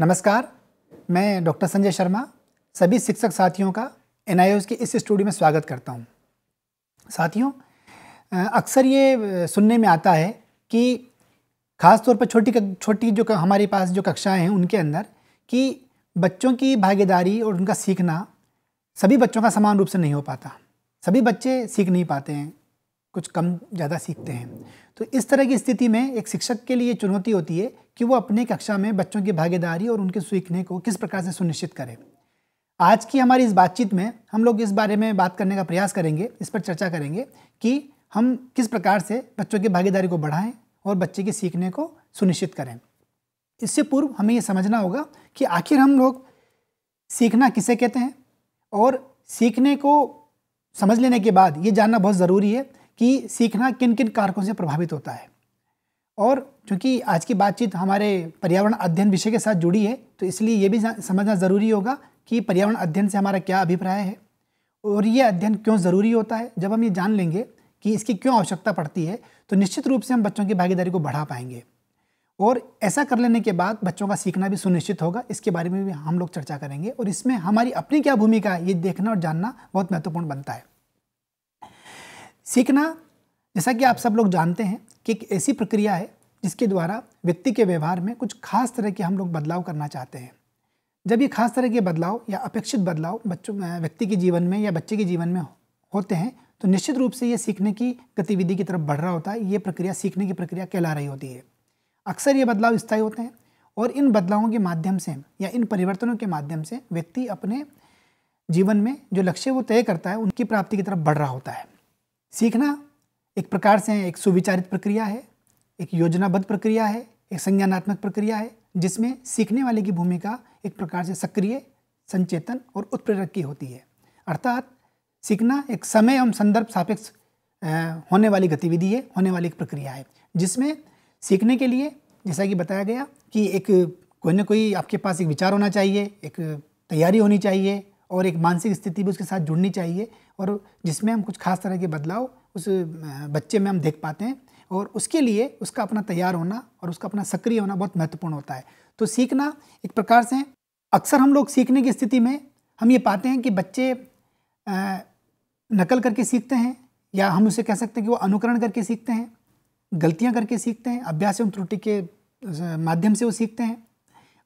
नमस्कार, मैं डॉक्टर संजय शर्मा सभी शिक्षक साथियों का NIOS के इस स्टूडियो में स्वागत करता हूं। साथियों, अक्सर ये सुनने में आता है कि ख़ास तौर पर छोटी जो हमारे पास जो कक्षाएं हैं उनके अंदर कि बच्चों की भागीदारी और उनका सीखना सभी बच्चों का समान रूप से नहीं हो पाता। सभी बच्चे सीख नहीं पाते हैं, कुछ कम ज़्यादा सीखते हैं। तो इस तरह की स्थिति में एक शिक्षक के लिए चुनौती होती है कि वो अपनी कक्षा में बच्चों की भागीदारी और उनके सीखने को किस प्रकार से सुनिश्चित करें। आज की हमारी इस बातचीत में हम लोग इस बारे में बात करने का प्रयास करेंगे, इस पर चर्चा करेंगे कि हम किस प्रकार से बच्चों की भागीदारी को बढ़ाएं और बच्चे के सीखने को सुनिश्चित करें। इससे पूर्व हमें ये समझना होगा कि आखिर हम लोग सीखना किसे कहते हैं, और सीखने को समझ लेने के बाद ये जानना बहुत ज़रूरी है कि सीखना किन किन कारकों से प्रभावित होता है। और चूँकि आज की बातचीत हमारे पर्यावरण अध्ययन विषय के साथ जुड़ी है, तो इसलिए ये भी समझना ज़रूरी होगा कि पर्यावरण अध्ययन से हमारा क्या अभिप्राय है और ये अध्ययन क्यों ज़रूरी होता है। जब हम ये जान लेंगे कि इसकी क्यों आवश्यकता पड़ती है, तो निश्चित रूप से हम बच्चों की भागीदारी को बढ़ा पाएंगे, और ऐसा कर लेने के बाद बच्चों का सीखना भी सुनिश्चित होगा। इसके बारे में भी हम लोग चर्चा करेंगे, और इसमें हमारी अपनी क्या भूमिका है ये देखना और जानना बहुत महत्वपूर्ण बनता है। सीखना, जैसा कि आप सब लोग जानते हैं, कि एक ऐसी प्रक्रिया है जिसके द्वारा व्यक्ति के व्यवहार में कुछ खास तरह के हम लोग बदलाव करना चाहते हैं। जब ये खास तरह के बदलाव या अपेक्षित बदलाव व्यक्ति के जीवन में या बच्चे के जीवन में होते हैं, तो निश्चित रूप से ये सीखने की गतिविधि की तरफ बढ़ रहा होता है। ये प्रक्रिया सीखने की प्रक्रिया कहला रही होती है। अक्सर ये बदलाव स्थायी होते हैं, और इन बदलावों के माध्यम से या इन परिवर्तनों के माध्यम से व्यक्ति अपने जीवन में जो लक्ष्य वो तय करता है उनकी प्राप्ति की तरफ बढ़ रहा होता है। सीखना एक प्रकार से एक सुविचारित प्रक्रिया है, एक योजनाबद्ध प्रक्रिया है, एक संज्ञानात्मक प्रक्रिया है, जिसमें सीखने वाले की भूमिका एक प्रकार से सक्रिय, संचेतन और उत्प्रेरक की होती है। अर्थात सीखना एक समय एवं संदर्भ सापेक्ष होने वाली गतिविधि है, होने वाली एक प्रक्रिया है, जिसमें सीखने के लिए जैसा कि बताया गया कि एक कोई ना कोई आपके पास एक विचार होना चाहिए, एक तैयारी होनी चाहिए, और एक मानसिक स्थिति भी उसके साथ जुड़नी चाहिए, और जिसमें हम कुछ खास तरह के बदलाव उस बच्चे में हम देख पाते हैं, और उसके लिए उसका अपना तैयार होना और उसका अपना सक्रिय होना बहुत महत्वपूर्ण होता है। तो सीखना एक प्रकार से, अक्सर हम लोग सीखने की स्थिति में हम ये पाते हैं कि बच्चे नकल करके सीखते हैं, या हम उसे कह सकते हैं कि वो अनुकरण करके सीखते हैं, गलतियाँ करके सीखते हैं, अभ्यास एवं त्रुटि के माध्यम से वो सीखते हैं।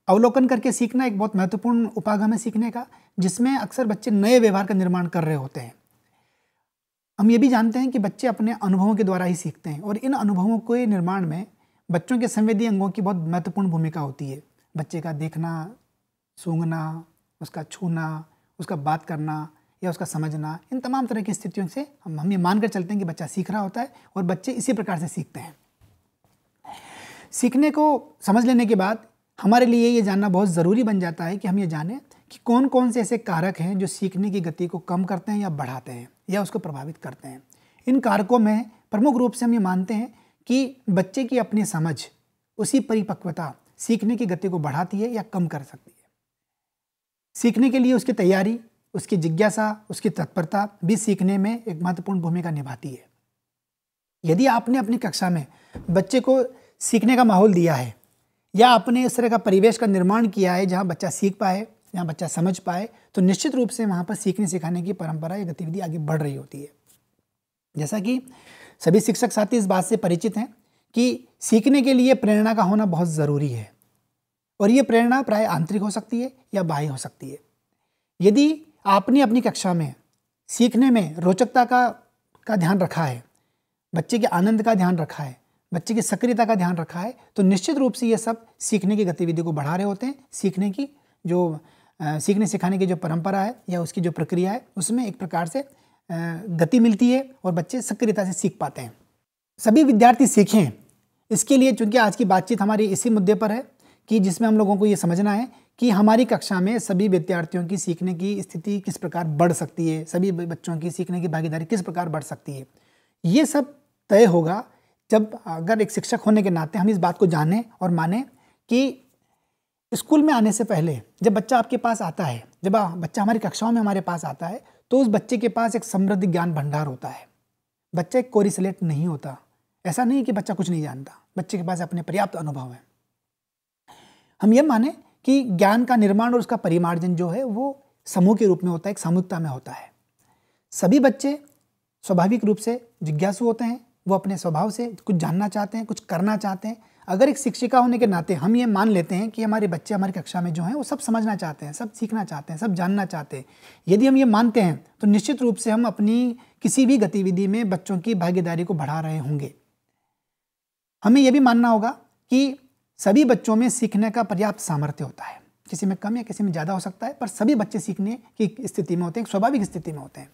अवलोकन करके सीखना एक बहुत महत्वपूर्ण उपागम है सीखने का, जिसमें अक्सर बच्चे नए व्यवहार का निर्माण कर रहे होते हैं। हम ये भी जानते हैं कि बच्चे अपने अनुभवों के द्वारा ही सीखते हैं, और इन अनुभवों के निर्माण में बच्चों के संवेदी अंगों की बहुत महत्वपूर्ण भूमिका होती है। बच्चे का देखना, सूंघना, उसका छूना, उसका बात करना या उसका समझना, इन तमाम तरह की स्थितियों से हम ये मानकर चलते हैं कि बच्चा सीख रहा होता है, और बच्चे इसी प्रकार से सीखते हैं। सीखने को समझ लेने के बाद हमारे लिए ये जानना बहुत ज़रूरी बन जाता है कि हम ये जानें कि कौन कौन से ऐसे कारक हैं जो सीखने की गति को कम करते हैं या बढ़ाते हैं या उसको प्रभावित करते हैं। इन कारकों में प्रमुख रूप से हम ये मानते हैं कि बच्चे की अपनी समझ, उसी परिपक्वता सीखने की गति को बढ़ाती है या कम कर सकती है। सीखने के लिए उसकी तैयारी, उसकी जिज्ञासा, उसकी तत्परता भी सीखने में एक महत्वपूर्ण भूमिका निभाती है। यदि आपने अपनी कक्षा में बच्चे को सीखने का माहौल दिया है, या आपने इस तरह का परिवेश का निर्माण किया है जहाँ बच्चा सीख पाए, जहाँ बच्चा समझ पाए, तो निश्चित रूप से वहाँ पर सीखने सिखाने की परंपरा या गतिविधि आगे बढ़ रही होती है। जैसा कि सभी शिक्षक साथी इस बात से परिचित हैं कि सीखने के लिए प्रेरणा का होना बहुत ज़रूरी है, और ये प्रेरणा प्राय आंतरिक हो सकती है या बाह्य हो सकती है। यदि आपने अपनी कक्षा में सीखने में रोचकता का ध्यान रखा है, बच्चे के आनंद का ध्यान रखा है, बच्चे की सक्रियता का ध्यान रखा है, तो निश्चित रूप से ये सब सीखने की गतिविधि को बढ़ा रहे होते हैं। सीखने की जो सीखने सिखाने की जो परंपरा है या उसकी जो प्रक्रिया है, उसमें एक प्रकार से गति मिलती है और बच्चे सक्रियता से सीख पाते हैं। सभी विद्यार्थी सीखें, इसके लिए चूँकि आज की बातचीत हमारी इसी मुद्दे पर है कि जिसमें हम लोगों को ये समझना है कि हमारी कक्षा में सभी विद्यार्थियों की सीखने की स्थिति किस प्रकार बढ़ सकती है, सभी बच्चों की सीखने की भागीदारी किस प्रकार बढ़ सकती है। ये सब तय होगा जब अगर एक शिक्षक होने के नाते हम इस बात को जानें और मानें कि स्कूल में आने से पहले जब बच्चा आपके पास आता है, जब बच्चा हमारी कक्षाओं में हमारे पास आता है, तो उस बच्चे के पास एक समृद्ध ज्ञान भंडार होता है। बच्चा एक कोरिलेट नहीं होता। ऐसा नहीं कि बच्चा कुछ नहीं जानता, बच्चे के पास अपने पर्याप्त अनुभव है। हम ये माने कि ज्ञान का निर्माण और उसका परिमार्जन जो है वो समूह के रूप में होता है, एक सामूहिकता में होता है। सभी बच्चे स्वाभाविक रूप से जिज्ञासु होते हैं, वो अपने स्वभाव से कुछ जानना चाहते हैं, कुछ करना चाहते हैं। अगर एक शिक्षिका होने के नाते हम ये मान लेते हैं कि हमारे बच्चे हमारी कक्षा में जो हैं वो सब समझना चाहते हैं, सब सीखना चाहते हैं, सब जानना चाहते हैं, यदि हम ये मानते हैं तो निश्चित रूप से हम अपनी किसी भी गतिविधि में बच्चों की भागीदारी को बढ़ा रहे होंगे। हमें यह भी मानना होगा कि सभी बच्चों में सीखने का पर्याप्त सामर्थ्य होता है, किसी में कम या किसी में ज़्यादा हो सकता है, पर सभी बच्चे सीखने की स्थिति में होते हैं, स्वाभाविक स्थिति में होते हैं।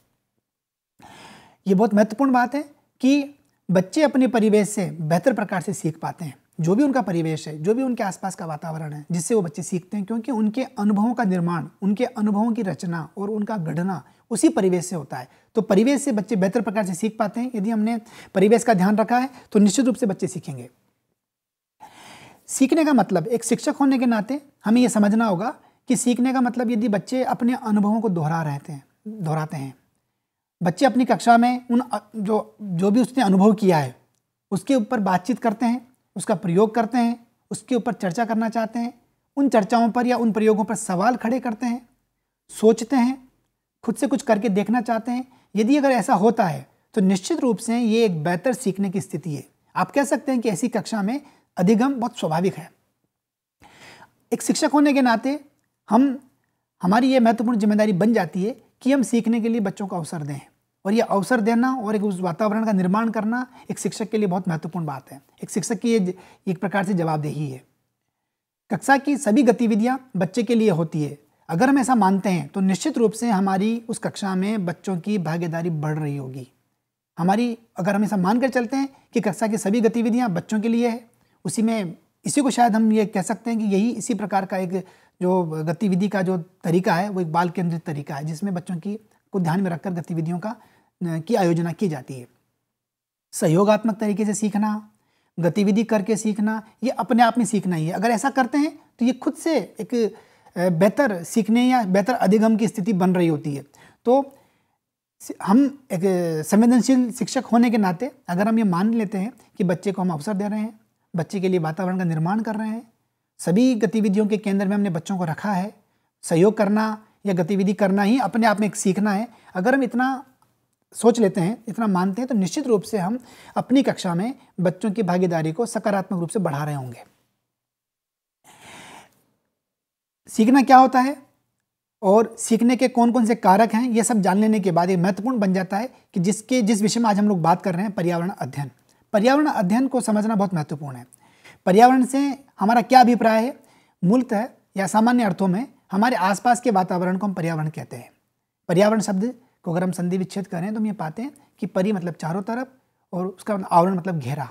ये बहुत महत्वपूर्ण बात है कि बच्चे अपने परिवेश से बेहतर प्रकार से सीख पाते हैं। जो भी उनका परिवेश है, जो भी उनके आसपास का वातावरण है, जिससे वो बच्चे सीखते हैं, क्योंकि उनके अनुभवों का निर्माण, उनके अनुभवों की रचना और उनका गढ़ना उसी परिवेश से होता है। तो परिवेश से बच्चे बेहतर प्रकार से सीख पाते हैं। यदि हमने परिवेश का ध्यान रखा है तो निश्चित रूप से बच्चे सीखेंगे। सीखने का मतलब, एक शिक्षक होने के नाते हमें यह समझना होगा कि सीखने का मतलब यदि बच्चे अपने अनुभवों को दोहराते हैं, बच्चे अपनी कक्षा में उन जो भी उसने अनुभव किया है उसके ऊपर बातचीत करते हैं, उसका प्रयोग करते हैं, उसके ऊपर चर्चा करना चाहते हैं, उन चर्चाओं पर या उन प्रयोगों पर सवाल खड़े करते हैं, सोचते हैं, खुद से कुछ करके देखना चाहते हैं। यदि अगर ऐसा होता है तो निश्चित रूप से ये एक बेहतर सीखने की स्थिति है। आप कह सकते हैं कि ऐसी कक्षा में अधिगम बहुत स्वाभाविक है। एक शिक्षक होने के नाते हमारी ये महत्वपूर्ण जिम्मेदारी बन जाती है कि हम सीखने के लिए बच्चों को अवसर दें, और ये अवसर देना और एक उस वातावरण का निर्माण करना एक शिक्षक के लिए बहुत महत्वपूर्ण बात है। एक शिक्षक की ये एक प्रकार से जवाबदेही है। कक्षा की सभी गतिविधियां बच्चे के लिए होती है। अगर हम ऐसा मानते हैं तो निश्चित रूप से हमारी उस कक्षा में बच्चों की भागीदारी बढ़ रही होगी। अगर हम ऐसा मानकर चलते हैं कि कक्षा की सभी गतिविधियां बच्चों के लिए है, इसी को शायद हम ये कह सकते हैं कि यही इसी प्रकार का एक जो गतिविधि का जो तरीका है वो एक बाल केंद्रित तरीका है, जिसमें बच्चों को ध्यान में रखकर गतिविधियों की आयोजना की जाती है। सहयोगात्मक तरीके से सीखना, गतिविधि करके सीखना, ये अपने आप में सीखना ही है। अगर ऐसा करते हैं तो ये खुद से एक बेहतर सीखने या बेहतर अधिगम की स्थिति बन रही होती है। तो हम एक संवेदनशील शिक्षक होने के नाते अगर हम ये मान लेते हैं कि बच्चे को हम अवसर दे रहे हैं, बच्चे के लिए वातावरण का निर्माण कर रहे हैं, सभी गतिविधियों के केंद्र में हमने बच्चों को रखा है, सहयोग करना या गतिविधि करना ही अपने आप में एक सीखना है। अगर हम इतना सोच लेते हैं, इतना मानते हैं, तो निश्चित रूप से हम अपनी कक्षा में बच्चों की भागीदारी को सकारात्मक रूप से बढ़ा रहे होंगे। सीखना क्या होता है और सीखने के कौन कौन से कारक हैं, ये सब जान लेने के बाद ये महत्वपूर्ण बन जाता है कि जिस विषय में आज हम लोग बात कर रहे हैं, पर्यावरण अध्ययन। पर्यावरण अध्ययन को समझना बहुत महत्वपूर्ण है। पर्यावरण से हमारा क्या अभिप्राय है? मूलतः या सामान्य अर्थों में हमारे आसपास के वातावरण को हम पर्यावरण कहते हैं। पर्यावरण शब्द को अगर हम संधि विच्छेद करें तो हम ये पाते हैं कि परि मतलब चारों तरफ और उसका आवरण मतलब घेरा।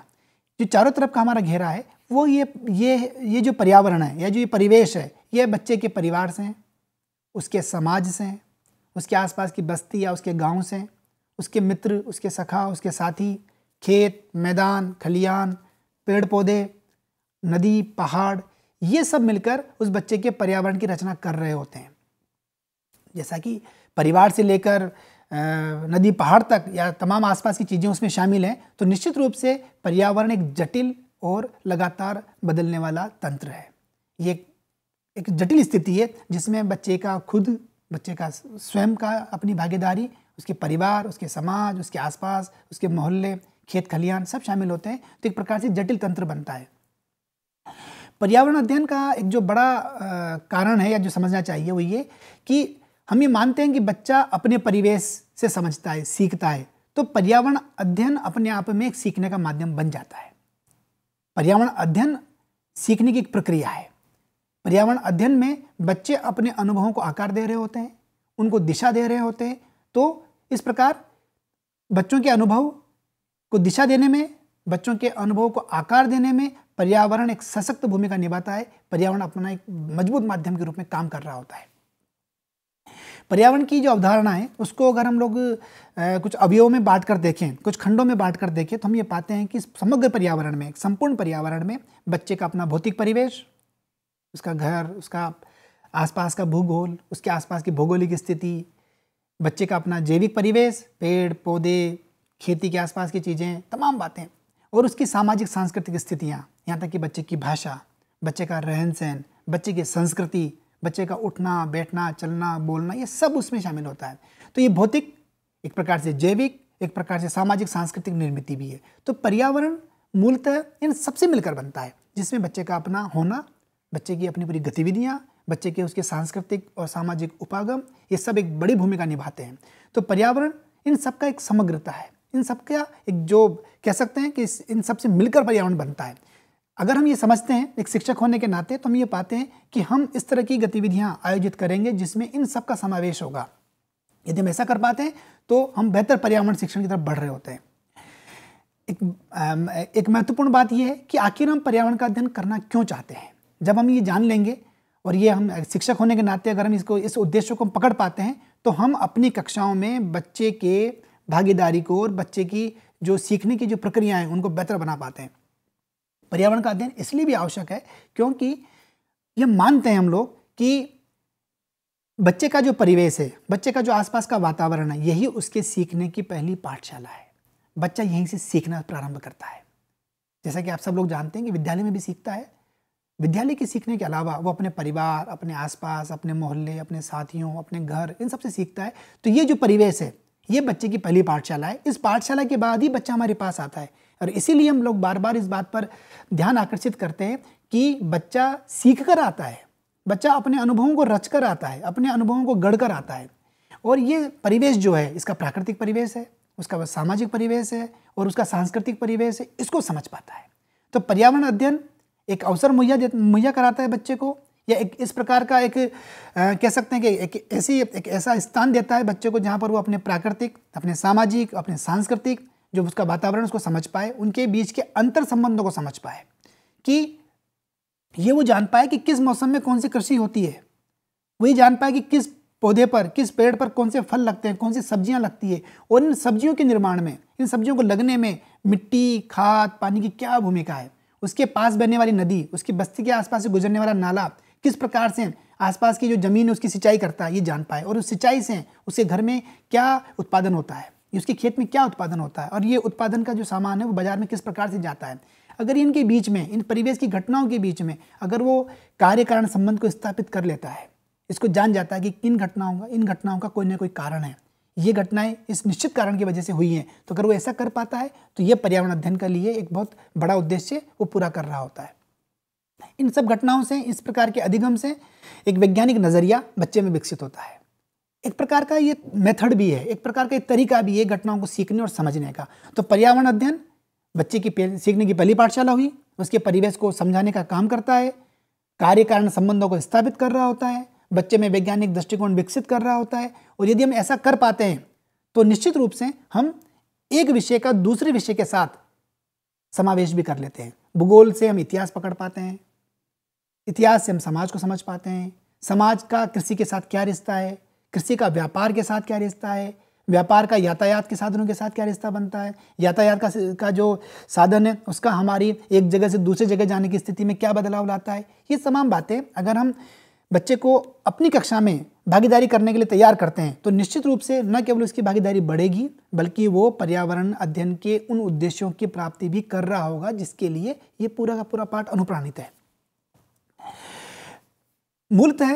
जो चारों तरफ का हमारा घेरा है वो ये जो पर्यावरण है या जो ये परिवेश है, ये बच्चे के परिवार से हैं, उसके समाज से हैं, उसके आसपास की बस्ती या उसके गांव से, उसके मित्र, उसके सखा, उसके साथी, खेत, मैदान, खलियान, पेड़ पौधे, नदी, पहाड़, ये सब मिलकर उस बच्चे के पर्यावरण की रचना कर रहे होते हैं। जैसा कि परिवार से लेकर नदी, पहाड़ तक या तमाम आसपास की चीज़ें उसमें शामिल हैं, तो निश्चित रूप से पर्यावरण एक जटिल और लगातार बदलने वाला तंत्र है। ये एक जटिल स्थिति है जिसमें बच्चे का स्वयं का अपनी भागीदारी, उसके परिवार, उसके समाज, उसके आसपास, उसके मोहल्ले, खेत खलियान सब शामिल होते हैं। तो एक प्रकार से जटिल तंत्र बनता है। पर्यावरण अध्ययन का एक जो बड़ा कारण है या जो समझना चाहिए वो ये कि हम ये मानते हैं कि बच्चा अपने परिवेश से समझता है, सीखता है, तो पर्यावरण अध्ययन अपने आप में एक सीखने का माध्यम बन जाता है। पर्यावरण अध्ययन सीखने की एक प्रक्रिया है। पर्यावरण अध्ययन में बच्चे अपने अनुभवों को आकार दे रहे होते हैं, उनको दिशा दे रहे होते हैं। तो इस प्रकार बच्चों के अनुभव को दिशा देने में, बच्चों के अनुभव को आकार देने में पर्यावरण एक सशक्त भूमिका निभाता है। पर्यावरण अपना एक मजबूत माध्यम के रूप में काम कर रहा होता है। पर्यावरण की जो अवधारणा है उसको अगर हम लोग कुछ अवयवों में बांट कर देखें, कुछ खंडों में बांट कर देखें, तो हम ये पाते हैं कि समग्र पर्यावरण में, संपूर्ण पर्यावरण में बच्चे का अपना भौतिक परिवेश, उसका घर, उसका आसपास का भूगोल, उसके आसपास की भौगोलिक स्थिति, बच्चे का अपना जैविक परिवेश, पेड़ पौधे, खेती के आसपास की चीज़ें, तमाम बातें, और उसकी सामाजिक सांस्कृतिक स्थितियाँ, यहाँ तक कि बच्चे की भाषा, बच्चे का रहन सहन, बच्चे की संस्कृति, बच्चे का उठना बैठना चलना बोलना, ये सब उसमें शामिल होता है। तो ये भौतिक, एक प्रकार से जैविक, एक प्रकार से सामाजिक सांस्कृतिक निर्मिति भी है। तो पर्यावरण मूलतः इन सबसे मिलकर बनता है, जिसमें बच्चे का अपना होना, बच्चे की अपनी पूरी गतिविधियाँ, बच्चे के उसके सांस्कृतिक और सामाजिक उपागम, ये सब एक बड़ी भूमिका निभाते हैं। तो पर्यावरण इन सबका एक समग्रता है, इन सबका एक जो कह सकते हैं कि इन सबसे मिलकर पर्यावरण बनता है। अगर हम ये समझते हैं एक शिक्षक होने के नाते, तो हम ये पाते हैं कि हम इस तरह की गतिविधियाँ आयोजित करेंगे जिसमें इन सब का समावेश होगा। यदि हम ऐसा कर पाते हैं तो हम बेहतर पर्यावरण शिक्षण की तरफ बढ़ रहे होते हैं। एक महत्वपूर्ण बात यह है कि आखिर हम पर्यावरण का अध्ययन करना क्यों चाहते हैं। जब हम ये जान लेंगे और ये हम शिक्षक होने के नाते अगर हम इस उद्देश्य को हम पकड़ पाते हैं, तो हम अपनी कक्षाओं में बच्चे के भागीदारी को और बच्चे की जो सीखने की जो प्रक्रियाएं उनको बेहतर बना पाते हैं। पर्यावरण का अध्ययन इसलिए भी आवश्यक है क्योंकि ये मानते हैं हम लोग कि बच्चे का जो परिवेश है, बच्चे का जो आसपास का वातावरण है, यही उसके सीखने की पहली पाठशाला है। बच्चा यहीं से सीखना प्रारंभ करता है। जैसा कि आप सब लोग जानते हैं कि विद्यालय में भी सीखता है। विद्यालय के सीखने के अलावा वो अपने परिवार, अपने आसपास, अपने मोहल्ले, अपने साथियों, अपने घर, इन सबसे सीखता है। तो ये जो परिवेश है, ये बच्चे की पहली पाठशाला है। इस पाठशाला के बाद ही बच्चा हमारे पास आता है, और इसीलिए हम लोग बार बार इस बात पर ध्यान आकर्षित करते हैं कि बच्चा सीख कर आता है, बच्चा अपने अनुभवों को रच कर आता है, अपने अनुभवों को गढ़ कर आता है। और ये परिवेश जो है, इसका प्राकृतिक परिवेश है, उसका सामाजिक परिवेश है और उसका सांस्कृतिक परिवेश है, इसको समझ पाता है। तो पर्यावरण अध्ययन एक अवसर मुहैया कराता है बच्चे को, या एक इस प्रकार का एक कह सकते हैं कि एक ऐसा स्थान देता है बच्चे को जहाँ पर वो अपने प्राकृतिक, अपने सामाजिक, अपने सांस्कृतिक जो उसका वातावरण उसको समझ पाए, उनके बीच के अंतर संबंधों को समझ पाए, कि ये वो जान पाए कि किस मौसम में कौन सी कृषि होती है, वही जान पाए कि किस पौधे पर, किस पेड़ पर कौन से फल लगते हैं, कौन सी सब्जियां लगती है, और इन सब्जियों के निर्माण में, इन सब्जियों को लगने में मिट्टी, खाद, पानी की क्या भूमिका है, उसके पास बहने वाली नदी, उसकी बस्ती के आसपास से गुजरने वाला नाला किस प्रकार से आसपास की जो जमीन है उसकी सिंचाई करता है, ये जान पाए, और उस सिंचाई से उसके घर में क्या उत्पादन होता है, उसके खेत में क्या उत्पादन होता है, और ये उत्पादन का जो सामान है वो बाजार में किस प्रकार से जाता है। अगर इनके बीच में, इन परिवेश की घटनाओं के बीच में अगर वो कार्य कारण संबंध को स्थापित कर लेता है, इसको जान जाता है कि इन घटनाओं का कोई ना कोई कारण है, ये घटनाएं इस निश्चित कारण की वजह से हुई हैं, तो अगर वो ऐसा कर पाता है तो ये पर्यावरण अध्ययन के लिए एक बहुत बड़ा उद्देश्य वो पूरा कर रहा होता है। इन सब घटनाओं से, इस प्रकार के अधिगम से एक वैज्ञानिक नजरिया बच्चे में विकसित होता है। एक प्रकार का ये मेथड भी है, एक प्रकार का तरीका भी है घटनाओं को सीखने और समझने का। तो पर्यावरण अध्ययन बच्चे की सीखने की पहली पाठशाला हुई, उसके परिवेश को समझाने का काम करता है, कार्य कारण संबंधों को स्थापित कर रहा होता है, बच्चे में वैज्ञानिक दृष्टिकोण विकसित कर रहा होता है। और यदि हम ऐसा कर पाते हैं तो निश्चित रूप से हम एक विषय का दूसरे विषय के साथ समावेश भी कर लेते हैं। भूगोल से हम इतिहास पकड़ पाते हैं, इतिहास से हम समाज को समझ पाते हैं, समाज का कृषि के साथ क्या रिश्ता है, कृषि का व्यापार के साथ क्या रिश्ता है, व्यापार का यातायात के साधनों के साथ क्या रिश्ता बनता है, यातायात का जो साधन है उसका हमारी एक जगह से दूसरी जगह जाने की स्थिति में क्या बदलाव लाता है। ये तमाम बातें अगर हम बच्चे को अपनी कक्षा में भागीदारी करने के लिए तैयार करते हैं तो निश्चित रूप से न केवल उसकी भागीदारी बढ़ेगी, बल्कि वो पर्यावरण अध्ययन के उन उद्देश्यों की प्राप्ति भी कर रहा होगा जिसके लिए ये पूरा का पूरा पाठ अनुप्राणित है। मूलतः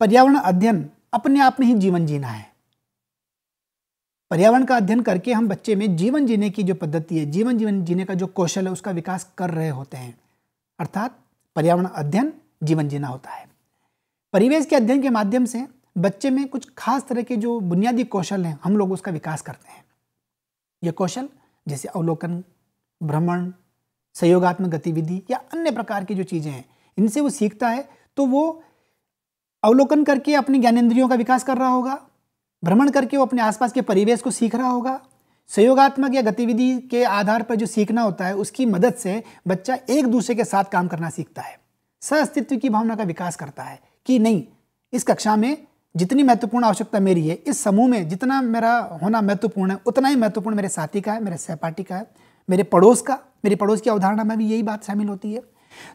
पर्यावरण अध्ययन अपने आप में ही जीवन जीना है। पर्यावरण का अध्ययन करके हम बच्चे में जीवन जीने की जो पद्धति है, जीवन जीने का जो कौशल है, उसका विकास कर रहे होते हैं। अर्थात पर्यावरण अध्ययन जीवन जीना होता है। परिवेश के अध्ययन के माध्यम से बच्चे में कुछ खास तरह के जो बुनियादी कौशल हैं, हम लोग उसका विकास करते हैं। ये कौशल जैसे अवलोकन, भ्रमण, सहयोगात्मक गतिविधि या अन्य प्रकार की जो चीज़ें हैं, इनसे वो सीखता है। तो वो अवलोकन करके अपनी ज्ञानेंद्रियों का विकास कर रहा होगा, भ्रमण करके वो अपने आसपास के परिवेश को सीख रहा होगा, सहयोगात्मक या गतिविधि के आधार पर जो सीखना होता है उसकी मदद से बच्चा एक दूसरे के साथ काम करना सीखता है, सह-अस्तित्व की भावना का विकास करता है कि नहीं, इस कक्षा में जितनी महत्वपूर्ण आवश्यकता मेरी है, इस समूह में जितना मेरा होना महत्वपूर्ण है, उतना ही महत्वपूर्ण मेरे साथी का है, मेरे सहपाठी का है, मेरे पड़ोस का, मेरी पड़ोस की अवधारणा में भी यही बात शामिल होती है।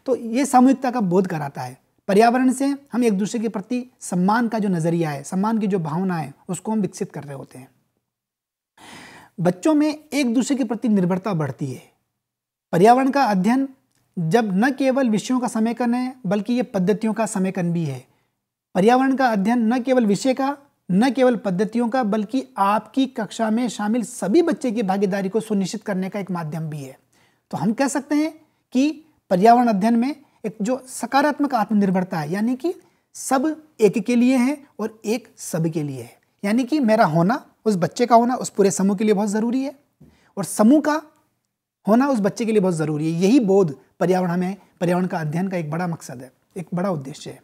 तो ये सामूहिकता का बोध कराता है। पर्यावरण से हम एक दूसरे के प्रति सम्मान का जो नजरिया है, सम्मान की जो भावना है, उसको हम विकसित कर रहे होते हैं। बच्चों में एक दूसरे के प्रति निर्भरता बढ़ती है। पर्यावरण का अध्ययन जब न केवल विषयों का समेकन है बल्कि ये पद्धतियों का समेकन भी है। पर्यावरण का अध्ययन न केवल विषय का, न केवल पद्धतियों का, बल्कि आपकी कक्षा में शामिल सभी बच्चे की भागीदारी को सुनिश्चित करने का एक माध्यम भी है। तो हम कह सकते हैं कि पर्यावरण अध्ययन में एक जो सकारात्मक आत्मनिर्भरता है, यानी कि सब एक के लिए है और एक सब के लिए है, यानी कि मेरा होना, उस बच्चे का होना उस पूरे समूह के लिए बहुत ज़रूरी है और समूह का होना उस बच्चे के लिए बहुत ज़रूरी है। यही बोध पर्यावरण का अध्ययन का एक बड़ा मकसद है, एक बड़ा उद्देश्य है।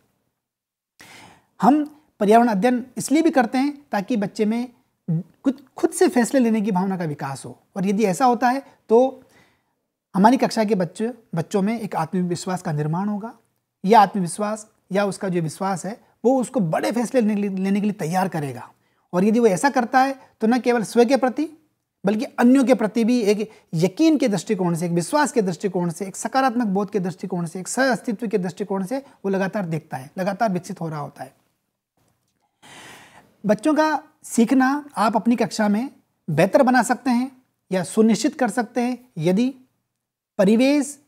हम पर्यावरण अध्ययन इसलिए भी करते हैं ताकि बच्चे में खुद से फैसले लेने की भावना का विकास हो, और यदि ऐसा होता है तो हमारी कक्षा के बच्चों में एक आत्मविश्वास का निर्माण होगा। यह आत्मविश्वास या उसका जो विश्वास है वो उसको बड़े फैसले लेने के लिए तैयार करेगा, और यदि वो ऐसा करता है तो न केवल स्वयं के प्रति बल्कि अन्यों के प्रति भी एक यकीन के दृष्टिकोण से, एक विश्वास के दृष्टिकोण से, एक सकारात्मक बोध के दृष्टिकोण से, एक सह अस्तित्व के दृष्टिकोण से वो लगातार देखता है, लगातार विकसित हो रहा होता है। बच्चों का सीखना आप अपनी कक्षा में बेहतर बना सकते हैं या सुनिश्चित कर सकते हैं यदि परिवेश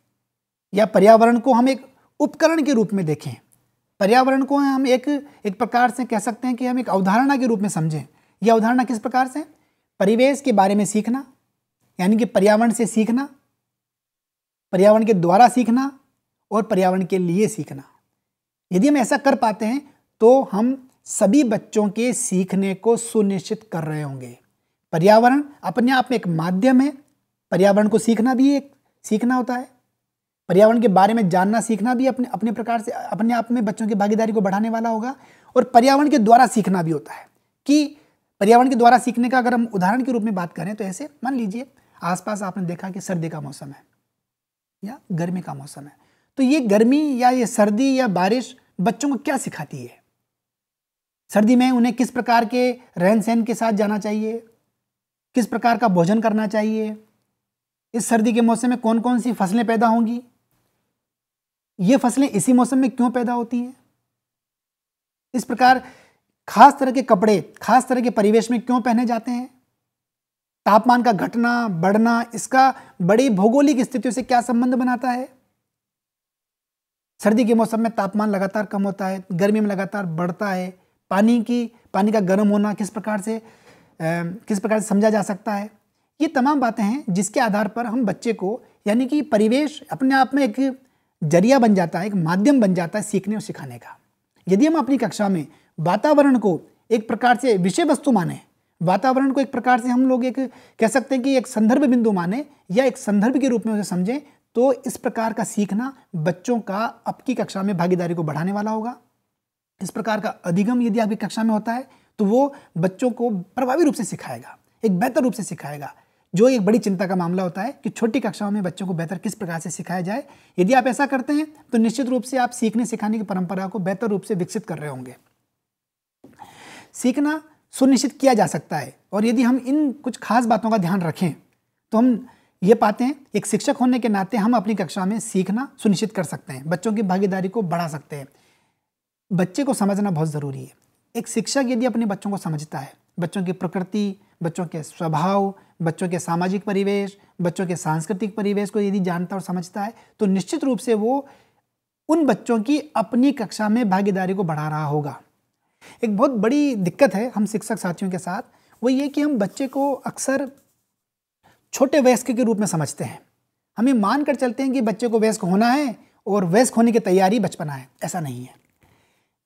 या पर्यावरण को हम एक उपकरण के रूप में देखें। पर्यावरण को हम एक प्रकार से कह सकते हैं कि हम एक अवधारणा के रूप में समझें। यह अवधारणा किस प्रकार से? परिवेश के बारे में सीखना, यानी कि पर्यावरण से सीखना, पर्यावरण के द्वारा सीखना और पर्यावरण के लिए सीखना। यदि हम ऐसा कर पाते हैं तो हम सभी बच्चों के सीखने को सुनिश्चित कर रहे होंगे। पर्यावरण अपने आप में एक माध्यम है, पर्यावरण को सीखना भी एक सीखना होता है। पर्यावरण के बारे में जानना सीखना भी अपने प्रकार से अपने आप में बच्चों की भागीदारी को बढ़ाने वाला होगा, और पर्यावरण के द्वारा सीखना भी होता है। कि पर्यावरण के द्वारा सीखने का अगर हम उदाहरण के रूप में बात करें तो ऐसे मान लीजिए आसपास आपने देखा कि सर्दी का मौसम है या गर्मी का मौसम है, तो ये गर्मी या ये सर्दी या बारिश बच्चों को क्या सिखाती है? सर्दी में उन्हें किस प्रकार के रहन सहन के साथ जाना चाहिए, किस प्रकार का भोजन करना चाहिए, इस सर्दी के मौसम में कौन कौन सी फसलें पैदा होंगी, ये फसलें इसी मौसम में क्यों पैदा होती हैं, इस प्रकार खास तरह के कपड़े खास तरह के परिवेश में क्यों पहने जाते हैं, तापमान का घटना बढ़ना इसका बड़ी भौगोलिक स्थितियों से क्या संबंध बनाता है। सर्दी के मौसम में तापमान लगातार कम होता है, गर्मी में लगातार बढ़ता है। पानी का गर्म होना किस प्रकार से समझा जा सकता है। ये तमाम बातें हैं जिसके आधार पर हम बच्चे को, यानी कि परिवेश अपने आप में एक जरिया बन जाता है, एक माध्यम बन जाता है सीखने और सिखाने का। यदि हम अपनी कक्षा में वातावरण को एक प्रकार से विषय वस्तु माने, वातावरण को एक प्रकार से हम लोग एक कह सकते हैं कि एक संदर्भ बिंदु माने या एक संदर्भ के रूप में उसे समझें, तो इस प्रकार का सीखना बच्चों का आपकी कक्षा में भागीदारी को बढ़ाने वाला होगा। इस प्रकार का अधिगम यदि आपकी कक्षा में होता है तो वो बच्चों को प्रभावी रूप से सिखाएगा, एक बेहतर रूप से सिखाएगा। जो एक बड़ी चिंता का मामला होता है कि छोटी कक्षाओं में बच्चों को बेहतर किस प्रकार से सिखाया जाए। यदि आप ऐसा करते हैं तो निश्चित रूप से आप सीखने सिखाने की परंपरा को बेहतर रूप से विकसित कर रहे होंगे। सीखना सुनिश्चित किया जा सकता है, और यदि हम इन कुछ खास बातों का ध्यान रखें तो हम ये पाते हैं एक शिक्षक होने के नाते हम अपनी कक्षा में सीखना सुनिश्चित कर सकते हैं, बच्चों की भागीदारी को बढ़ा सकते हैं। बच्चे को समझना बहुत ज़रूरी है। एक शिक्षक यदि अपने बच्चों को समझता है, बच्चों की प्रकृति, बच्चों के स्वभाव, बच्चों के सामाजिक परिवेश, बच्चों के सांस्कृतिक परिवेश को यदि जानता और समझता है तो निश्चित रूप से वो उन बच्चों की अपनी कक्षा में भागीदारी को बढ़ा रहा होगा। एक बहुत बड़ी दिक्कत है हम शिक्षक साथियों के साथ, वो ये कि हम बच्चे को अक्सर छोटे वयस्क के रूप में समझते हैं। हम ये मान कर चलते हैं कि बच्चे को वयस्क होना है और वयस्क होने की तैयारी बचपना है। ऐसा नहीं है।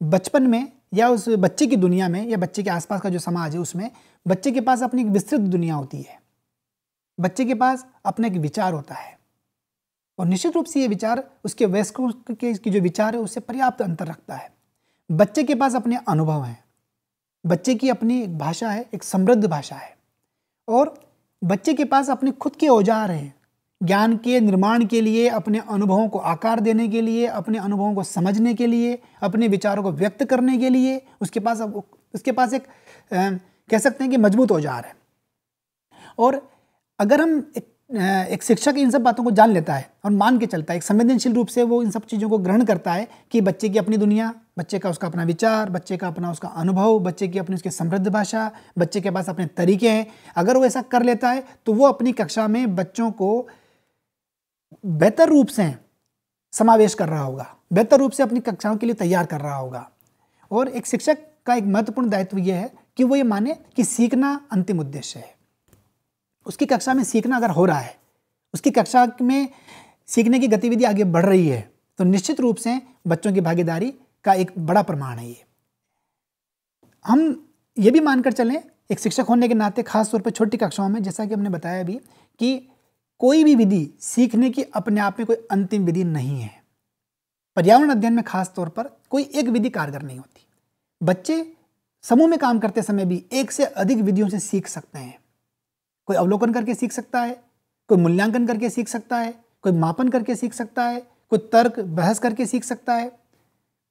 बचपन में या उस बच्चे की दुनिया में या बच्चे के आसपास का जो समाज है उसमें बच्चे के पास अपनी एक विस्तृत दुनिया होती है। बच्चे के पास अपना एक विचार होता है, और निश्चित रूप से ये विचार उसके वयस्कों के जो विचार है उससे पर्याप्त अंतर रखता है। बच्चे के पास अपने अनुभव हैं, बच्चे की अपनी एक भाषा है, एक समृद्ध भाषा है, और बच्चे के पास अपने खुद के औजार हैं ज्ञान के निर्माण के लिए, अपने अनुभवों को आकार देने के लिए, अपने अनुभवों को समझने के लिए, अपने विचारों को व्यक्त करने के लिए उसके पास एक कह सकते हैं कि मजबूत औजार है। और अगर हम एक शिक्षक इन सब बातों को जान लेता है और मान के चलता है, एक संवेदनशील रूप से वो इन सब चीज़ों को ग्रहण करता है कि बच्चे की अपनी दुनिया, बच्चे का उसका अपना विचार, बच्चे का अपना उसका अनुभव, बच्चे की अपनी उसकी समृद्ध भाषा, बच्चे के पास अपने तरीके हैं, अगर वो ऐसा कर लेता है तो वो अपनी कक्षा में बच्चों को बेहतर रूप से समावेश कर रहा होगा, बेहतर रूप से अपनी कक्षाओं के लिए तैयार कर रहा होगा। और एक शिक्षक का एक महत्वपूर्ण दायित्व यह है कि वो ये माने कि सीखना अंतिम उद्देश्य है। उसकी कक्षा में सीखना अगर हो रहा है, उसकी कक्षा में सीखने की गतिविधि आगे बढ़ रही है, तो निश्चित रूप से बच्चों की भागीदारी का एक बड़ा प्रमाण है ये। हम ये भी मानकर चलें एक शिक्षक होने के नाते, खास तौर पर छोटी कक्षाओं में, जैसा कि हमने बताया अभी, कि कोई भी विधि सीखने की अपने आप में कोई अंतिम विधि नहीं है। पर्यावरण अध्ययन में खास तौर पर कोई एक विधि कारगर नहीं होती। बच्चे समूह में काम करते समय भी एक से अधिक विधियों से सीख सकते हैं। कोई अवलोकन करके सीख सकता है, कोई मूल्यांकन करके सीख सकता है, कोई मापन करके सीख सकता है, कोई तर्क बहस करके सीख सकता है,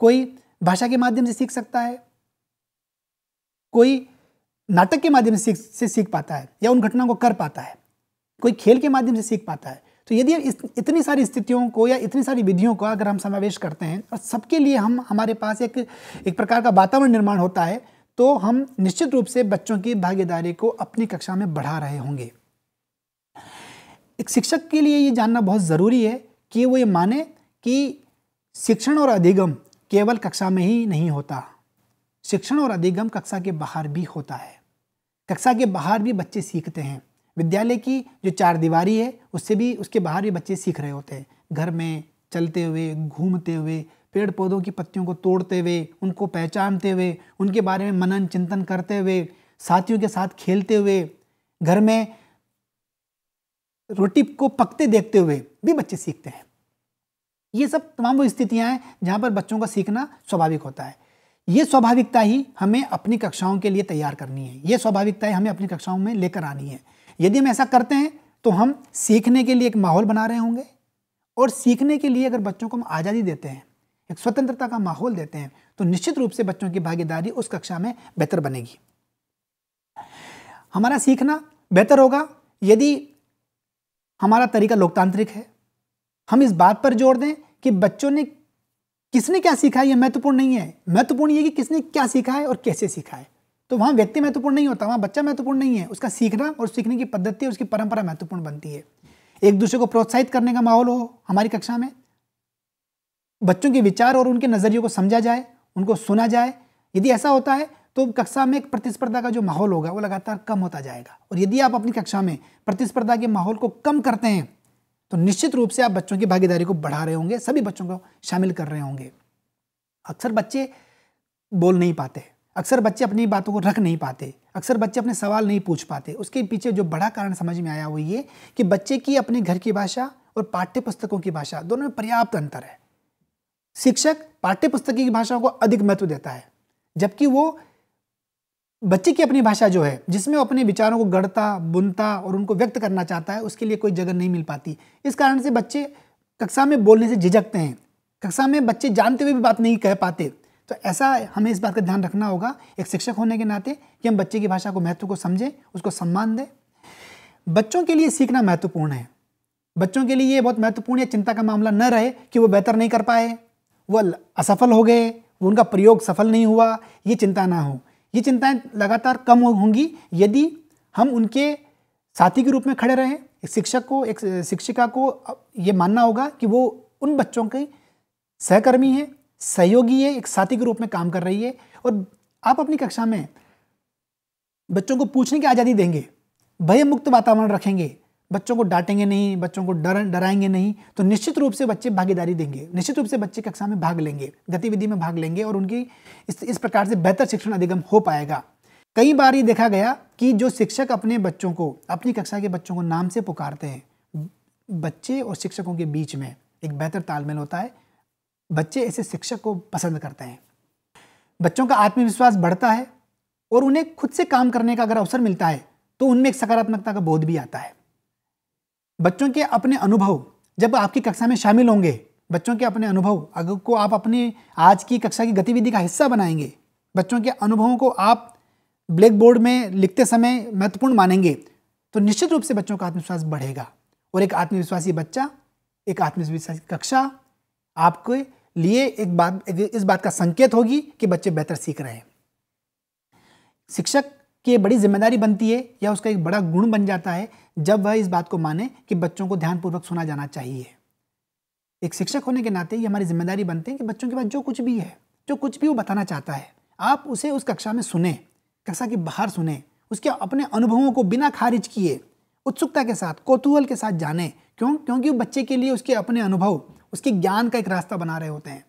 कोई भाषा के माध्यम से सीख सकता है, कोई नाटक के माध्यम से सीख पाता है या उन घटनाओं को कर पाता है, कोई खेल के माध्यम से सीख पाता है। तो यदि इतनी सारी स्थितियों को या इतनी सारी विधियों को अगर हम समावेश करते हैं और सबके लिए हमारे पास एक प्रकार का वातावरण निर्माण होता है, तो हम निश्चित रूप से बच्चों की भागीदारी को अपनी कक्षा में बढ़ा रहे होंगे। एक शिक्षक के लिए ये जानना बहुत ज़रूरी है कि वो ये माने कि शिक्षण और अधिगम केवल कक्षा में ही नहीं होता, शिक्षण और अधिगम कक्षा के बाहर भी होता है। कक्षा के बाहर भी बच्चे सीखते हैं। विद्यालय की जो चार दीवारी है उसके बाहर भी बच्चे सीख रहे होते हैं। घर में चलते हुए, घूमते हुए, पेड़ पौधों की पत्तियों को तोड़ते हुए, उनको पहचानते हुए, उनके बारे में मनन चिंतन करते हुए, साथियों के साथ खेलते हुए, घर में रोटी को पकते देखते हुए भी बच्चे सीखते हैं। ये सब तमाम वो स्थितियां हैं जहां पर बच्चों का सीखना स्वाभाविक होता है। ये स्वाभाविकता ही हमें अपनी कक्षाओं के लिए तैयार करनी है, ये स्वाभाविकताएं हमें अपनी कक्षाओं में लेकर आनी है। यदि हम ऐसा करते हैं तो हम सीखने के लिए एक माहौल बना रहे होंगे, और सीखने के लिए अगर बच्चों को हम आज़ादी देते हैं, एक स्वतंत्रता का माहौल देते हैं, तो निश्चित रूप से बच्चों की भागीदारी उस कक्षा में बेहतर बनेगी। हमारा सीखना बेहतर होगा यदि हमारा तरीका लोकतांत्रिक है। हम इस बात पर जोर दें कि बच्चों ने किसने क्या सीखा है ये महत्वपूर्ण नहीं है, महत्वपूर्ण ये कि किसने क्या सीखा है और कैसे सीखा है। तो वहाँ व्यक्ति महत्वपूर्ण नहीं होता, वहाँ बच्चा महत्वपूर्ण नहीं है, उसका सीखना और सीखने की पद्धति, उसकी परंपरा महत्वपूर्ण बनती है। एक दूसरे को प्रोत्साहित करने का माहौल हो हमारी कक्षा में, बच्चों के विचार और उनके नज़रियों को समझा जाए, उनको सुना जाए। यदि ऐसा होता है तो कक्षा में एक प्रतिस्पर्धा का जो माहौल होगा वो लगातार कम होता जाएगा। और यदि आप अपनी कक्षा में प्रतिस्पर्धा के माहौल को कम करते हैं तो निश्चित रूप से आप बच्चों की भागीदारी को बढ़ा रहे होंगे, सभी बच्चों को शामिल कर रहे होंगे। अक्सर बच्चे बोल नहीं पाते, अक्सर बच्चे अपनी बातों को रख नहीं पाते, अक्सर बच्चे अपने सवाल नहीं पूछ पाते। उसके पीछे जो बड़ा कारण समझ में आया वो ये कि बच्चे की अपने घर की भाषा और पाठ्य पुस्तकों की भाषा दोनों में पर्याप्त अंतर है। शिक्षक पाठ्य पुस्तक की भाषा को अधिक महत्व देता है, जबकि वो बच्चे की अपनी भाषा जो है, जिसमें वो अपने विचारों को गढ़ता, बुनता और उनको व्यक्त करना चाहता है, उसके लिए कोई जगह नहीं मिल पाती। इस कारण से बच्चे कक्षा में बोलने से झिझकते हैं, कक्षा में बच्चे जानते हुए भी बात नहीं कह पाते। तो ऐसा हमें इस बात का ध्यान रखना होगा एक शिक्षक होने के नाते कि हम बच्चे की भाषा को महत्व को समझें, उसको सम्मान दें। बच्चों के लिए सीखना महत्वपूर्ण है। बच्चों के लिए ये बहुत महत्वपूर्ण या चिंता का मामला न रहे कि वो बेहतर नहीं कर पाए, वो असफल हो गए, वो उनका प्रयोग सफल नहीं हुआ, ये चिंता ना हो। ये चिंताएं लगातार कम होंगी यदि हम उनके साथी के रूप में खड़े रहें। एक शिक्षक को, एक शिक्षिका को ये मानना होगा कि वो उन बच्चों के सहकर्मी है, सहयोगी है, एक साथी के रूप में काम कर रही है। और आप अपनी कक्षा में बच्चों को पूछने की आज़ादी देंगे, भय मुक्त वातावरण रखेंगे, बच्चों को डांटेंगे नहीं, बच्चों को डराएंगे नहीं, तो निश्चित रूप से बच्चे भागीदारी देंगे, निश्चित रूप से बच्चे कक्षा में भाग लेंगे, गतिविधि में भाग लेंगे और उनकी इस प्रकार से बेहतर शिक्षण अधिगम हो पाएगा। कई बार ये देखा गया कि जो शिक्षक अपने बच्चों को, अपनी कक्षा के बच्चों को नाम से पुकारते हैं, बच्चे और शिक्षकों के बीच में एक बेहतर तालमेल होता है। बच्चे ऐसे शिक्षक को पसंद करते हैं, बच्चों का आत्मविश्वास बढ़ता है और उन्हें खुद से काम करने का अगर अवसर मिलता है तो उनमें एक सकारात्मकता का बोध भी आता है। बच्चों के अपने अनुभव जब आपकी कक्षा में शामिल होंगे, बच्चों के अपने अनुभव अगर को आप अपनी आज की कक्षा की गतिविधि का हिस्सा बनाएंगे, बच्चों के अनुभवों को आप ब्लैक बोर्ड में लिखते समय महत्वपूर्ण मानेंगे, तो निश्चित रूप से बच्चों का आत्मविश्वास बढ़ेगा। और एक आत्मविश्वासी बच्चा, एक आत्मविश्वासी कक्षा आपके लिए इस बात का संकेत होगी कि बच्चे बेहतर सीख रहे हैं। शिक्षक की बड़ी जिम्मेदारी बनती है या उसका एक बड़ा गुण बन जाता है जब वह इस बात को माने कि बच्चों को ध्यानपूर्वक सुना जाना चाहिए। एक शिक्षक होने के नाते ये हमारी जिम्मेदारी बनती है कि बच्चों के पास जो कुछ भी है, जो कुछ भी वो बताना चाहता है, आप उसे उस कक्षा में सुने, कक्षा के बाहर सुने, उसके अपने अनुभवों को बिना खारिज किए उत्सुकता के साथ, कौतूहल के साथ जाने। क्यों? क्योंकि बच्चे के लिए उसके अपने अनुभव, उसके ज्ञान का एक रास्ता बना रहे होते हैं।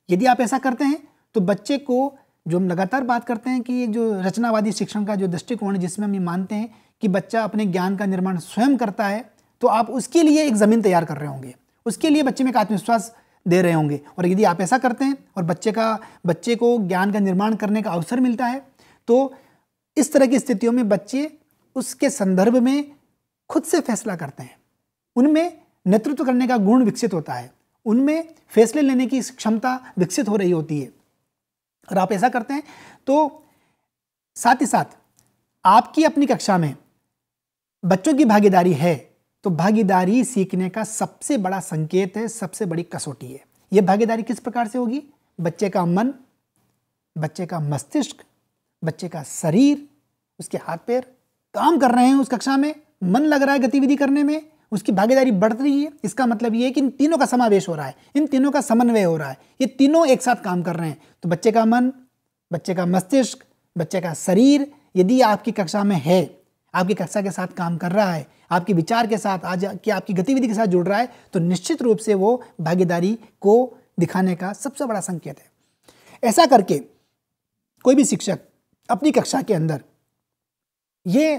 यदि आप ऐसा करते हैं तो बच्चे को, जो हम लगातार बात करते हैं कि एक जो रचनावादी शिक्षण का जो दृष्टिकोण है, जिसमें हम ये मानते हैं कि बच्चा अपने ज्ञान का निर्माण स्वयं करता है, तो आप उसके लिए एक ज़मीन तैयार कर रहे होंगे, उसके लिए बच्चे में एक आत्मविश्वास दे रहे होंगे। और यदि आप ऐसा करते हैं और बच्चे को ज्ञान का निर्माण करने का अवसर मिलता है, तो इस तरह की स्थितियों में बच्चे उसके संदर्भ में खुद से फैसला करते हैं, उनमें नेतृत्व करने का गुण विकसित होता है, उनमें फैसले लेने की क्षमता विकसित हो रही होती है। और आप ऐसा करते हैं तो साथ ही साथ आपकी अपनी कक्षा में बच्चों की भागीदारी है, तो भागीदारी सीखने का सबसे बड़ा संकेत है, सबसे बड़ी कसौटी है। यह भागीदारी किस प्रकार से होगी? बच्चे का मन, बच्चे का मस्तिष्क, बच्चे का शरीर, उसके हाथ पैर काम कर रहे हैं उस कक्षा में, मन लग रहा है गतिविधि करने में, उसकी भागीदारी बढ़ रही है। इसका मतलब ये है कि इन तीनों का समावेश हो रहा है, इन तीनों का समन्वय हो रहा है, ये तीनों एक साथ काम कर रहे हैं। तो बच्चे का मन, बच्चे का मस्तिष्क, बच्चे का शरीर यदि आपकी कक्षा में है, आपकी कक्षा के साथ काम कर रहा है, आपके विचार के साथ, आज की आपकी गतिविधि के साथ जुड़ रहा है, तो निश्चित रूप से वो भागीदारी को दिखाने का सबसे बड़ा संकेत है। ऐसा करके कोई भी शिक्षक अपनी कक्षा के अंदर ये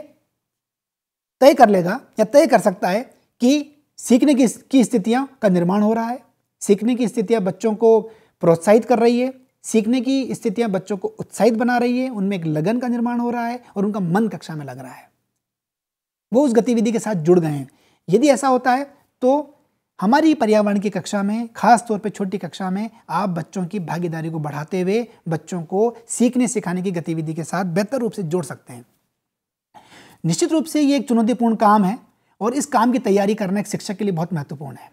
तय कर लेगा या तय कर सकता है कि सीखने की स्थितियां का निर्माण हो रहा है, सीखने की स्थितियां बच्चों को प्रोत्साहित कर रही है, सीखने की स्थितियां बच्चों को उत्साहित बना रही है, उनमें एक लगन का निर्माण हो रहा है और उनका मन कक्षा में लग रहा है, वो उस गतिविधि के साथ जुड़ गए हैं। यदि ऐसा होता है तो हमारी पर्यावरण की कक्षा में, खास तौर पे छोटी कक्षा में, आप बच्चों की भागीदारी को बढ़ाते हुए बच्चों को सीखने सिखाने की गतिविधि के साथ बेहतर रूप से जोड़ सकते हैं। निश्चित रूप से ये एक चुनौतीपूर्ण काम है और इस काम की तैयारी करना एक शिक्षक के लिए बहुत महत्वपूर्ण है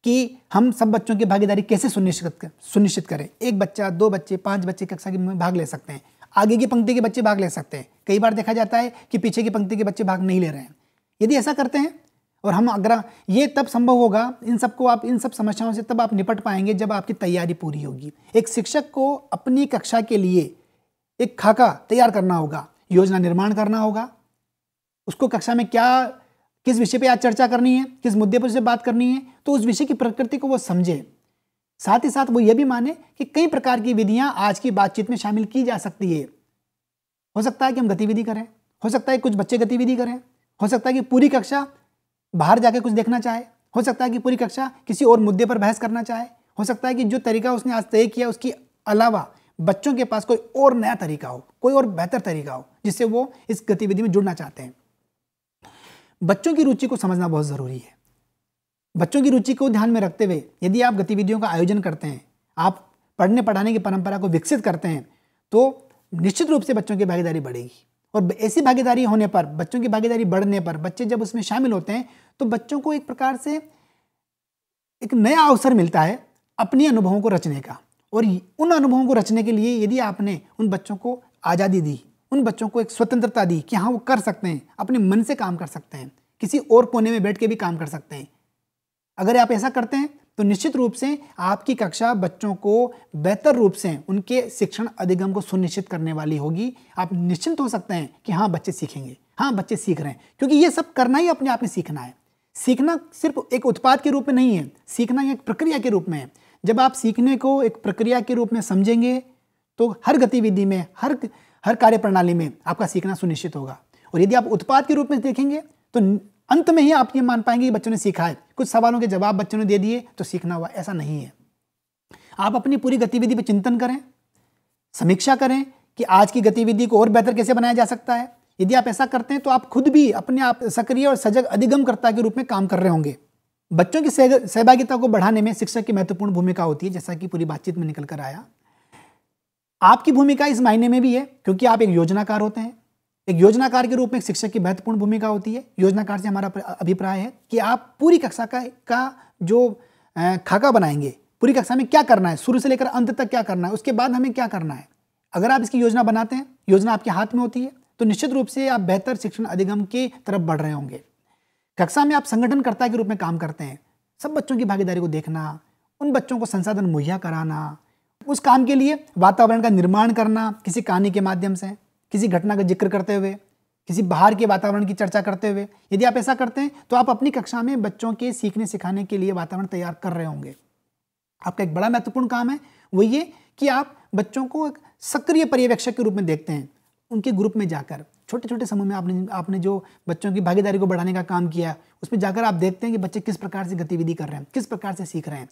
कि हम सब बच्चों की भागीदारी कैसे सुनिश्चित करें। एक बच्चा, 2 बच्चे, 5 बच्चे कक्षा में भाग ले सकते हैं, आगे की पंक्ति के बच्चे भाग ले सकते हैं। कई बार देखा जाता है कि पीछे की पंक्ति के बच्चे भाग नहीं ले रहे हैं। यदि ऐसा करते हैं और हम अगर ये तब संभव होगा, इन सब समस्याओं से तब आप निपट पाएंगे जब आपकी तैयारी पूरी होगी। एक शिक्षक को अपनी कक्षा के लिए एक खाका तैयार करना होगा, योजना निर्माण करना होगा, उसको कक्षा में किस विषय पे आज चर्चा करनी है, किस मुद्दे पर उसे बात करनी है, तो उस विषय की प्रकृति को वो समझे। साथ ही साथ वो ये भी माने कि कई प्रकार की विधियां आज की बातचीत में शामिल की जा सकती है। हो सकता है कि हम गतिविधि करें, हो सकता है कुछ बच्चे गतिविधि करें, हो सकता है कि पूरी कक्षा बाहर जाके कुछ देखना चाहे, हो सकता है कि पूरी कक्षा किसी और मुद्दे पर बहस करना चाहे, हो सकता है कि जो तरीका उसने आज तय किया उसके अलावा बच्चों के पास कोई और नया तरीका हो, कोई और बेहतर तरीका हो जिससे वो इस गतिविधि में जुड़ना चाहते हैं। बच्चों की रुचि को समझना बहुत ज़रूरी है। बच्चों की रुचि को ध्यान में रखते हुए यदि आप गतिविधियों का आयोजन करते हैं, आप पढ़ने पढ़ाने की परंपरा को विकसित करते हैं, तो निश्चित रूप से बच्चों की भागीदारी बढ़ेगी। और ऐसी भागीदारी होने पर, बच्चों की भागीदारी बढ़ने पर, बच्चे जब उसमें शामिल होते हैं तो बच्चों को एक प्रकार से एक नया अवसर मिलता है अपने अनुभवों को रचने का। और उन अनुभवों को रचने के लिए यदि आपने उन बच्चों को आज़ादी दी, उन बच्चों को एक स्वतंत्रता दी कि हाँ वो कर सकते हैं, अपने मन से काम कर सकते हैं, किसी और कोने में बैठ के भी काम कर सकते हैं, अगर आप ऐसा करते हैं तो निश्चित रूप से आपकी कक्षा बच्चों को बेहतर रूप से उनके शिक्षण अधिगम को सुनिश्चित करने वाली होगी। आप निश्चिंत हो सकते हैं कि हाँ बच्चे सीखेंगे, हाँ बच्चे सीख रहे हैं, क्योंकि ये सब करना ही अपने आप में सीखना है। सीखना सिर्फ एक उत्पाद के रूप में नहीं है, सीखना एक प्रक्रिया के रूप में है। जब आप सीखने को एक प्रक्रिया के रूप में समझेंगे तो हर गतिविधि में, हर कार्य प्रणाली में आपका सीखना सुनिश्चित होगा। और यदि आप उत्पाद के रूप में देखेंगे तो अंत में ही आप ये मान पाएंगे कि बच्चों ने सीखा है, कुछ सवालों के जवाब बच्चों ने दे दिए तो सीखना हुआ, ऐसा नहीं है। आप अपनी पूरी गतिविधि पर चिंतन करें, समीक्षा करें कि आज की गतिविधि को और बेहतर कैसे बनाया जा सकता है। यदि आप ऐसा करते हैं तो आप खुद भी अपने आप सक्रिय और सजग अधिगमकर्ता के रूप में काम कर रहे होंगे। बच्चों की सहभागिता को बढ़ाने में शिक्षक की महत्वपूर्ण भूमिका होती है, जैसा कि पूरी बातचीत में निकल कर आया। आपकी भूमिका इस मायने में भी है क्योंकि आप एक योजनाकार होते हैं। एक योजनाकार के रूप में शिक्षक की महत्वपूर्ण भूमिका होती है। योजनाकार से हमारा अभिप्राय है कि आप पूरी कक्षा का जो खाका बनाएंगे, पूरी कक्षा में क्या करना है, शुरू से लेकर अंत तक क्या करना है, उसके बाद हमें क्या करना है। अगर आप इसकी योजना बनाते हैं, योजना आपके हाथ में होती है, तो निश्चित रूप से आप बेहतर शिक्षण अधिगम की तरफ बढ़ रहे होंगे। कक्षा में आप संगठनकर्ता के रूप में काम करते हैं, सब बच्चों की भागीदारी को देखना, उन बच्चों को संसाधन मुहैया कराना, उस काम के लिए वातावरण का निर्माण करना, किसी कहानी के माध्यम से, किसी घटना का जिक्र करते हुए, किसी बाहर के वातावरण की चर्चा करते हुए। यदि आप ऐसा करते हैं तो आप अपनी कक्षा में बच्चों के सीखने सिखाने के लिए वातावरण तैयार कर रहे होंगे। आपका एक बड़ा महत्वपूर्ण काम है वो ये कि आप बच्चों को एक सक्रिय पर्यवेक्षक के रूप में देखते हैं। उनके ग्रुप में जाकर छोटे छोटे समूह में आपने जो बच्चों की भागीदारी को बढ़ाने का काम किया, उसमें जाकर आप देखते हैं कि बच्चे किस प्रकार से गतिविधि कर रहे हैं, किस प्रकार से सीख रहे हैं।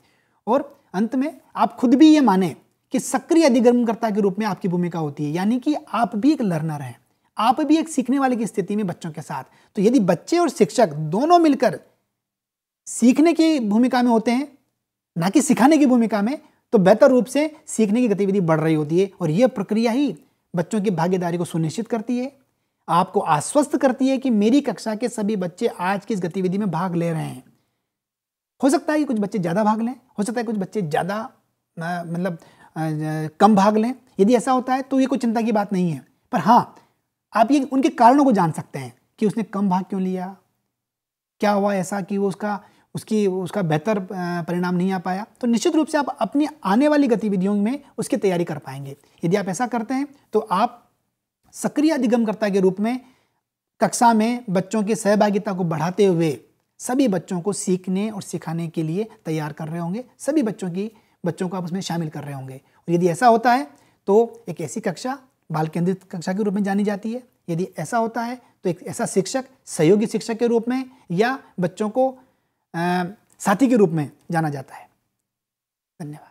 और अंत में आप खुद भी ये माने कि सक्रिय अधिगमनकर्ता के रूप में आपकी भूमिका होती है, यानी कि आप भी एक लर्नर हैं, आप भी एक सीखने वाले की स्थिति में बच्चों के साथ। तो यदि बच्चे और शिक्षक दोनों मिलकर सीखने की भूमिका में होते हैं, ना कि सिखाने की भूमिका में, तो बेहतर रूप से सीखने की गतिविधि बढ़ रही होती है। और यह प्रक्रिया ही बच्चों की भागीदारी को सुनिश्चित करती है, आपको आश्वस्त करती है कि मेरी कक्षा के सभी बच्चे आज की इस गतिविधि में भाग ले रहे हैं। हो सकता है कि कुछ बच्चे ज़्यादा भाग लें, हो सकता है कुछ बच्चे ज़्यादा कम भाग लें। यदि ऐसा होता है तो ये कोई चिंता की बात नहीं है, पर हाँ, आप ये उनके कारणों को जान सकते हैं कि उसने कम भाग क्यों लिया, क्या हुआ ऐसा कि वो उसका बेहतर परिणाम नहीं आ पाया। तो निश्चित रूप से आप अपनी आने वाली गतिविधियों में उसकी तैयारी कर पाएंगे। यदि आप ऐसा करते हैं तो आप सक्रिय अधिगमकर्ता के रूप में कक्षा में बच्चों की सहभागिता को बढ़ाते हुए सभी बच्चों को सीखने और सिखाने के लिए तैयार कर रहे होंगे, सभी बच्चों को आप उसमें शामिल कर रहे होंगे। और यदि ऐसा होता है तो एक ऐसी कक्षा बाल केंद्रित कक्षा के रूप में जानी जाती है। यदि ऐसा होता है तो एक ऐसा शिक्षक सहयोगी शिक्षक के रूप में या बच्चों को साथी के रूप में जाना जाता है। धन्यवाद।